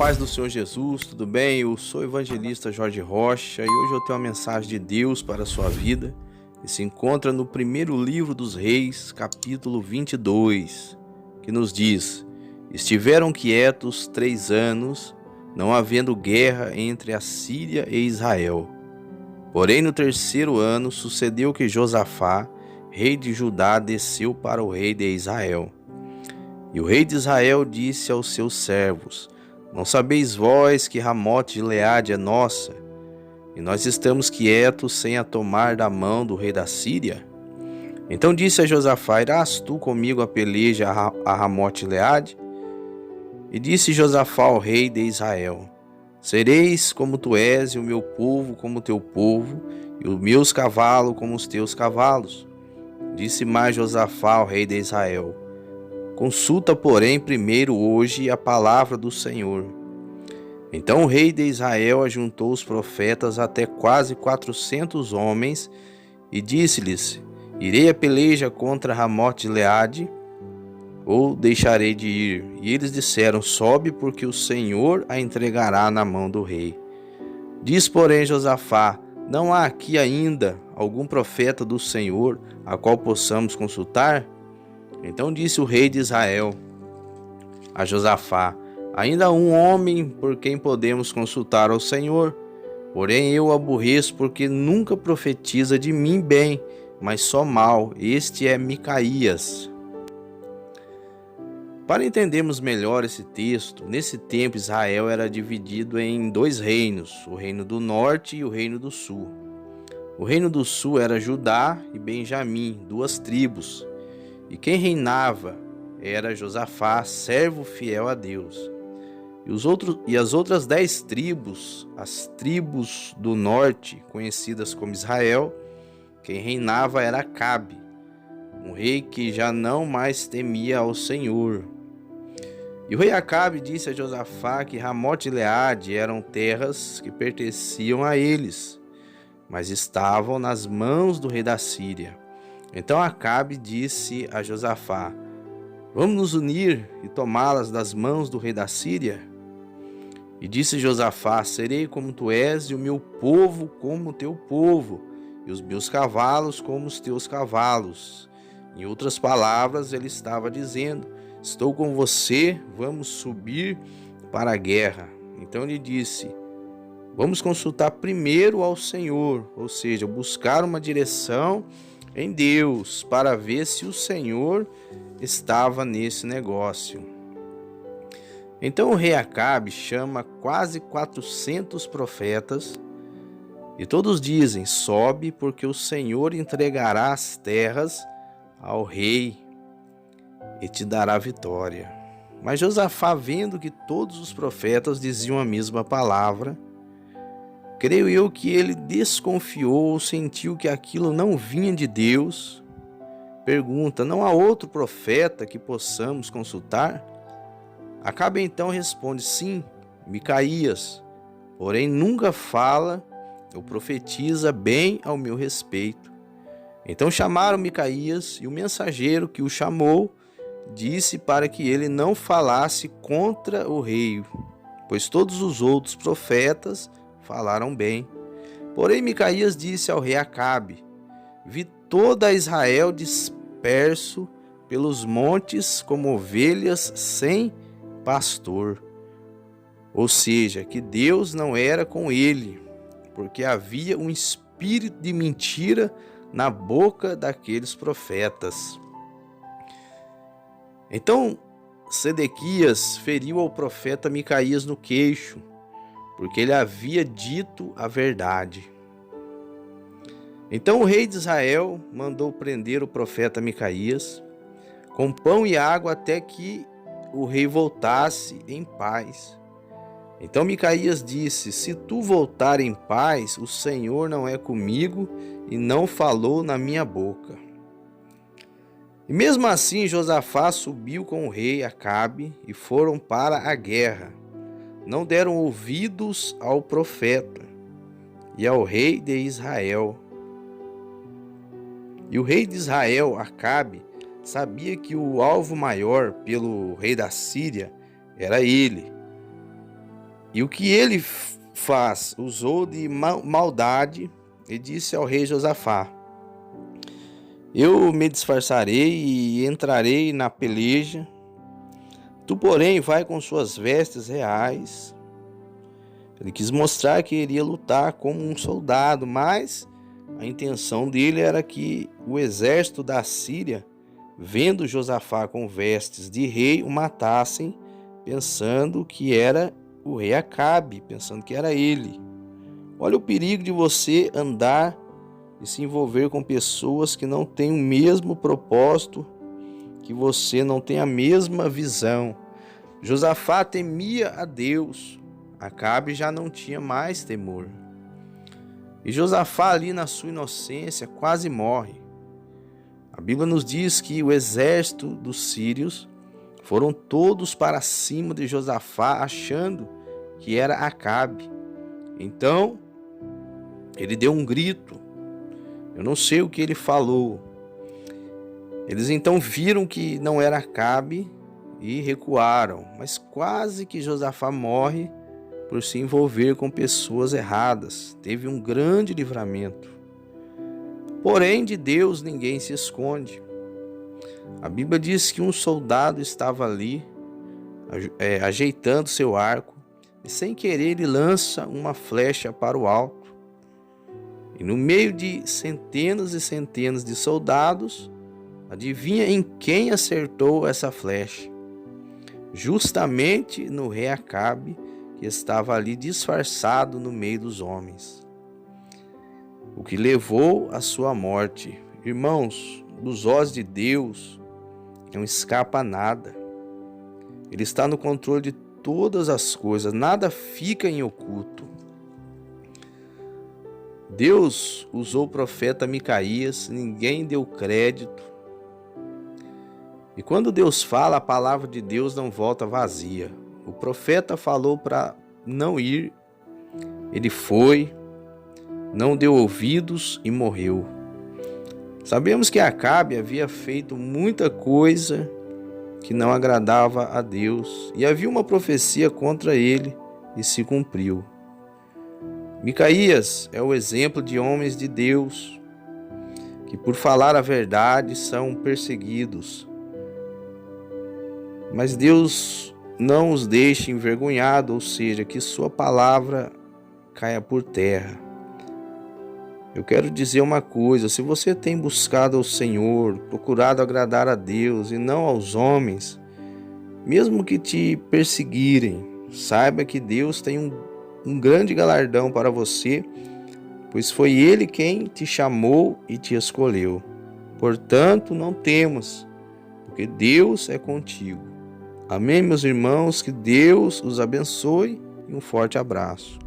paz do Senhor Jesus, tudo bem? Eu sou o evangelista Jorge Rocha e hoje eu tenho uma mensagem de Deus para a sua vida que se encontra no primeiro livro dos Reis, capítulo 22, que nos diz: Estiveram quietos 3 anos, não havendo guerra entre a Síria e Israel. Porém, no 3º ano, sucedeu que Josafá, rei de Judá, desceu para o rei de Israel. E o rei de Israel disse aos seus servos: Não sabeis vós que Ramote-Gileade é nossa, e nós estamos quietos sem a tomar da mão do rei da Síria? Então disse a Josafá: Irás tu comigo a peleja a Ramote-Gileade? E disse Josafá ao rei de Israel: Sereis como tu és, e o meu povo como o teu povo, e os meus cavalos como os teus cavalos. Disse mais Josafá ao rei de Israel: Consulta, porém, primeiro hoje a palavra do Senhor. Então o rei de Israel ajuntou os profetas até quase 400 homens e disse-lhes: Irei a peleja contra Ramote-Gileade, ou deixarei de ir? E eles disseram: Sobe, porque o Senhor a entregará na mão do rei. Diz, porém, Josafá: Não há aqui ainda algum profeta do Senhor a qual possamos consultar? Então disse o rei de Israel a Josafá: Ainda há um homem por quem podemos consultar ao Senhor, porém eu o aborreço, porque nunca profetiza de mim bem, mas só mal. Este é Micaías. Para entendermos melhor esse texto, nesse tempo Israel era dividido em 2 reinos, o reino do norte e o reino do sul. O reino do sul era Judá e Benjamim, 2 tribos. E quem reinava era Josafá, servo fiel a Deus. E as outras 10 tribos, as tribos do norte, conhecidas como Israel, quem reinava era Acabe, um rei que já não mais temia ao Senhor. E o rei Acabe disse a Josafá que Ramote-Gileade eram terras que pertenciam a eles, mas estavam nas mãos do rei da Síria. Então Acabe disse a Josafá: Vamos nos unir e tomá-las das mãos do rei da Síria? E disse Josafá: Serei como tu és, e o meu povo como o teu povo, e os meus cavalos como os teus cavalos. Em outras palavras, ele estava dizendo: Estou com você, vamos subir para a guerra. Então ele disse: Vamos consultar primeiro ao Senhor, ou seja, buscar uma direção em Deus, para ver se o Senhor estava nesse negócio. Então o rei Acabe chama quase 400 profetas e todos dizem: Sobe, porque o Senhor entregará as terras ao rei e te dará vitória. Mas Josafá, vendo que todos os profetas diziam a mesma palavra, creio eu que ele desconfiou ou sentiu que aquilo não vinha de Deus. Pergunta: Não há outro profeta que possamos consultar? Acabe então responde: Sim, Micaías, porém nunca fala ou profetiza bem ao meu respeito. Então chamaram Micaías, e o mensageiro que o chamou disse para que ele não falasse contra o rei, pois todos os outros profetas falaram bem. Porém Micaías disse ao rei Acabe: Vi toda Israel disperso pelos montes como ovelhas sem pastor. Ou seja, que Deus não era com ele, porque havia um espírito de mentira na boca daqueles profetas. Então Sedequias feriu ao profeta Micaías no queixo, porque ele havia dito a verdade. Então o rei de Israel mandou prender o profeta Micaías com pão e água até que o rei voltasse em paz. Então Micaías disse: Se tu voltar em paz, o Senhor não é comigo e não falou na minha boca. E mesmo assim Josafá subiu com o rei Acabe e foram para a guerra. Não deram ouvidos ao profeta e ao rei de Israel. E o rei de Israel, Acabe, sabia que o alvo maior pelo rei da Síria era ele. E o que ele faz? Usou de maldade e disse ao rei Josafá: eu me disfarçarei e entrarei na peleja. Tu, porém, vai com suas vestes reais. Ele quis mostrar que iria lutar como um soldado, mas a intenção dele era que o exército da Síria, vendo Josafá com vestes de rei, o matassem, pensando que era o rei Acabe, pensando que era ele. Olha o perigo de você andar e se envolver com pessoas que não têm o mesmo propósito que você, não tem a mesma visão. Josafá temia a Deus, Acabe já não tinha mais temor. E Josafá, ali na sua inocência, quase morre. A Bíblia nos diz que o exército dos sírios foram todos para cima de Josafá, achando que era Acabe. Então, ele deu um grito. Eu não sei o que ele falou. Eles então viram que não era Acabe e recuaram. Mas quase que Josafá morre por se envolver com pessoas erradas. Teve um grande livramento. Porém, de Deus ninguém se esconde. A Bíblia diz que um soldado estava ali, ajeitando seu arco, e sem querer ele lança uma flecha para o alto. E no meio de centenas e centenas de soldados, adivinha em quem acertou essa flecha? Justamente no rei Acabe, que estava ali disfarçado no meio dos homens. O que levou à sua morte. Irmãos, dos olhos de Deus não escapa nada. Ele está no controle de todas as coisas, nada fica em oculto. Deus usou o profeta Micaías, ninguém deu crédito. E quando Deus fala, a palavra de Deus não volta vazia. O profeta falou para não ir, ele foi, não deu ouvidos e morreu. Sabemos que Acabe havia feito muita coisa que não agradava a Deus, e havia uma profecia contra ele e se cumpriu. Micaías é o exemplo de homens de Deus que, por falar a verdade, são perseguidos. Mas Deus não os deixa envergonhados, ou seja, que sua palavra caia por terra. Eu quero dizer uma coisa: se você tem buscado ao Senhor, procurado agradar a Deus e não aos homens, mesmo que te perseguirem, saiba que Deus tem um grande galardão para você, pois foi Ele quem te chamou e te escolheu. Portanto, não temas, porque Deus é contigo. Amém, meus irmãos? Que Deus os abençoe e um forte abraço.